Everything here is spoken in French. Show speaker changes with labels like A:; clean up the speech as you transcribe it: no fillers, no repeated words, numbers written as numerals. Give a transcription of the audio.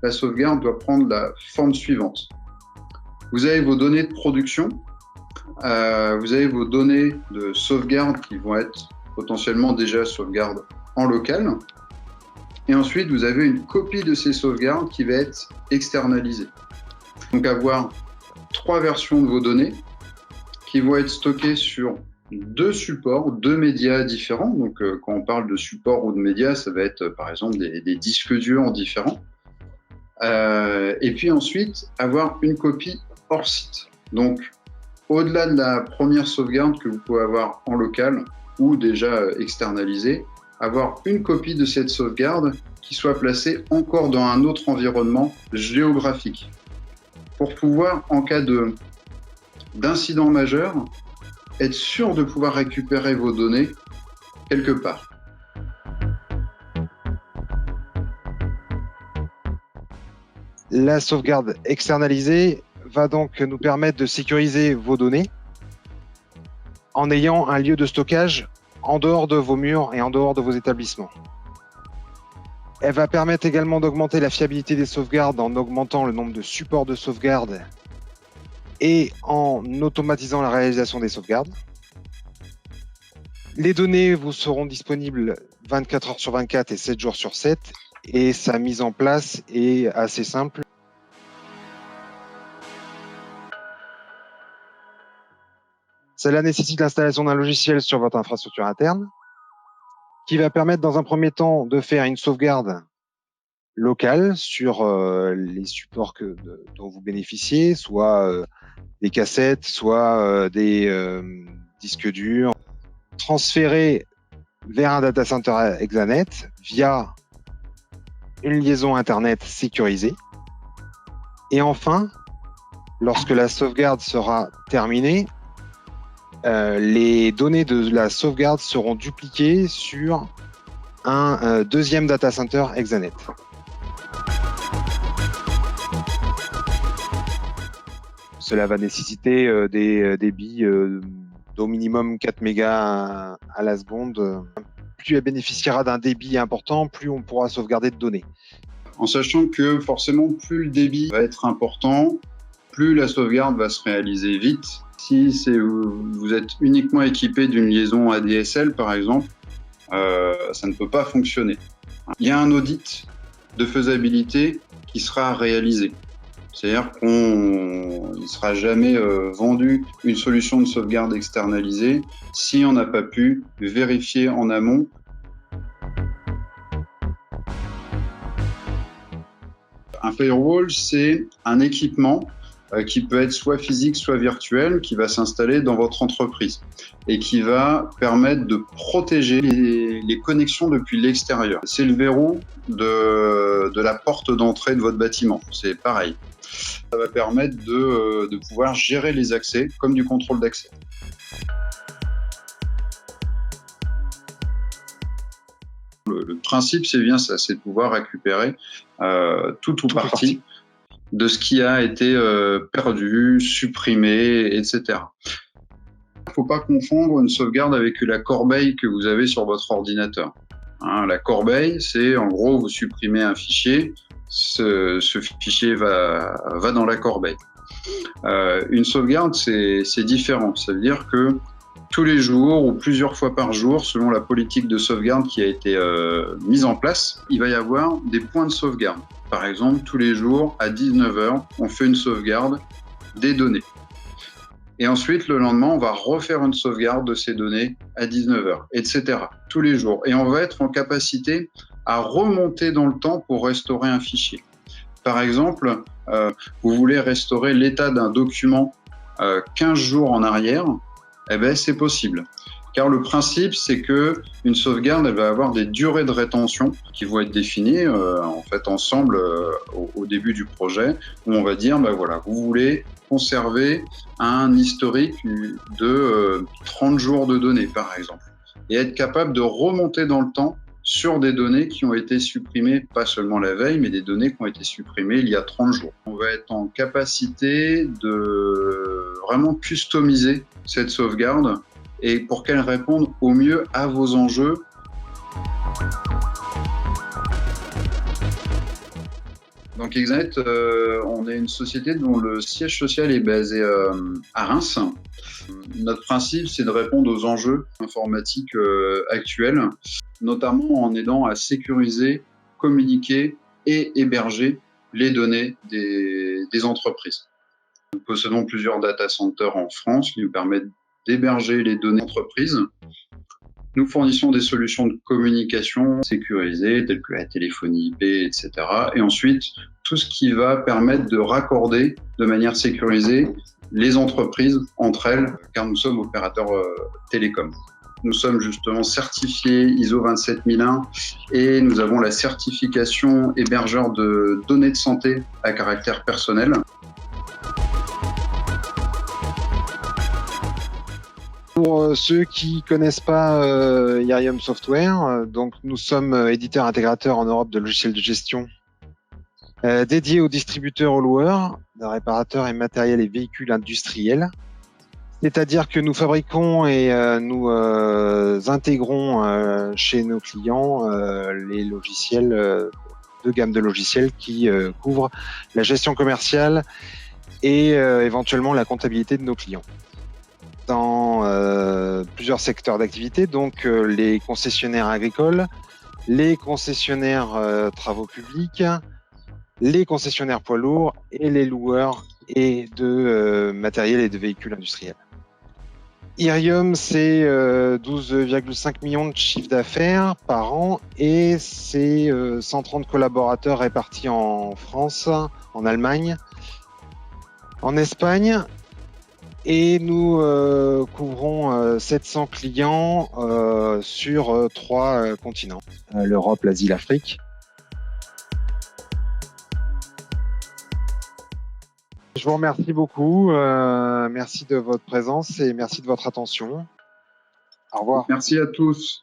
A: la sauvegarde doit prendre la forme suivante. Vous avez vos données de production, vous avez vos données de sauvegarde qui vont être potentiellement déjà sauvegarde en local. Et ensuite, vous avez une copie de ces sauvegardes qui va être externalisée. Donc, avoir 3 versions de vos données qui vont être stockées sur 2 supports, 2 médias différents. Donc, quand on parle de support ou de médias, ça va être par exemple des disques durs différents. Et puis ensuite, avoir une copie hors site. Donc, au-delà de la première sauvegarde que vous pouvez avoir en local ou déjà externalisée, avoir une copie de cette sauvegarde qui soit placée encore dans un autre environnement géographique. Pour pouvoir, en cas d'incident majeur, être sûr de pouvoir récupérer vos données quelque part.
B: La sauvegarde externalisée va donc nous permettre de sécuriser vos données en ayant un lieu de stockage en dehors de vos murs et en dehors de vos établissements. Elle va permettre également d'augmenter la fiabilité des sauvegardes en augmentant le nombre de supports de sauvegarde et en automatisant la réalisation des sauvegardes. Les données vous seront disponibles 24 heures sur 24 et 7 jours sur 7 et sa mise en place est assez simple. Cela nécessite l'installation d'un logiciel sur votre infrastructure interne qui va permettre dans un premier temps de faire une sauvegarde locale sur les supports dont vous bénéficiez, soit des cassettes, soit des disques durs, transférer vers un data center Exanet via une liaison Internet sécurisée. Et enfin, lorsque la sauvegarde sera terminée, les données de la sauvegarde seront dupliquées sur un deuxième data center Exanet. Cela va nécessiter des débits d'au minimum 4 mégas à la seconde. Plus elle bénéficiera d'un débit important, plus on pourra sauvegarder de données.
A: En sachant que forcément, plus le débit va être important, plus la sauvegarde va se réaliser vite. Si vous êtes uniquement équipé d'une liaison ADSL, par exemple, ça ne peut pas fonctionner. Il y a un audit de faisabilité qui sera réalisé. C'est-à-dire qu'on ne sera jamais vendu une solution de sauvegarde externalisée si on n'a pas pu vérifier en amont. Un firewall, c'est un équipement qui peut être soit physique, soit virtuel, qui va s'installer dans votre entreprise et qui va permettre de protéger les connexions depuis l'extérieur. C'est le verrou de la porte d'entrée de votre bâtiment. C'est pareil. Ça va permettre de pouvoir gérer les accès comme du contrôle d'accès. Le principe, c'est bien ça, c'est de pouvoir récupérer tout ou partie de ce qui a été perdu, supprimé, etc. Il ne faut pas confondre une sauvegarde avec la corbeille que vous avez sur votre ordinateur. La corbeille, c'est en gros, vous supprimez un fichier, ce fichier va dans la corbeille. Une sauvegarde, c'est différent. Ça veut dire que tous les jours ou plusieurs fois par jour, selon la politique de sauvegarde qui a été mise en place, il va y avoir des points de sauvegarde. Par exemple, tous les jours, à 19h, on fait une sauvegarde des données. Et ensuite, le lendemain, on va refaire une sauvegarde de ces données à 19h, etc. Tous les jours. Et on va être en capacité à remonter dans le temps pour restaurer un fichier. Par exemple, vous voulez restaurer l'état d'un document 15 jours en arrière, eh ben, c'est possible. Car le principe, c'est que une sauvegarde, elle va avoir des durées de rétention qui vont être définies en fait ensemble au début du projet, où on va dire, ben voilà, vous voulez conserver un historique de 30 jours de données, par exemple, et être capable de remonter dans le temps sur des données qui ont été supprimées, pas seulement la veille, mais des données qui ont été supprimées il y a 30 jours. On va être en capacité de vraiment customiser cette sauvegarde et pour qu'elle réponde au mieux à vos enjeux. Donc Exanet, on est une société dont le siège social est basé à Reims. Notre principe, c'est de répondre aux enjeux informatiques actuels, notamment en aidant à sécuriser, communiquer et héberger les données des entreprises. Nous possédons plusieurs data centers en France qui nous permettent d'héberger les données d'entreprises. Nous fournissons des solutions de communication sécurisées, telles que la téléphonie IP, etc. Et ensuite, tout ce qui va permettre de raccorder de manière sécurisée les entreprises entre elles, car nous sommes opérateurs télécoms. Nous sommes justement certifiés ISO 27001 et nous avons la certification hébergeur de données de santé à caractère personnel.
B: Pour ceux qui connaissent pas Irium Software, donc nous sommes éditeur intégrateur en Europe de logiciels de gestion dédiés aux distributeurs, aux loueurs, de réparateurs et matériels et véhicules industriels. C'est-à-dire que nous fabriquons et nous intégrons chez nos clients les logiciels de gamme de logiciels qui couvrent la gestion commerciale et éventuellement la comptabilité de nos clients. Dans plusieurs secteurs d'activité, donc les concessionnaires agricoles, les concessionnaires travaux publics, les concessionnaires poids lourds et les loueurs et de matériel et de véhicules industriels. Irium, c'est 12,5 millions de chiffre d'affaires par an et c'est 130 collaborateurs répartis en France, en Allemagne, en Espagne. Et nous couvrons 700 clients sur 3 continents, l'Europe, l'Asie, l'Afrique. Je vous remercie beaucoup, merci de votre présence et merci de votre attention. Au revoir.
A: Merci à tous.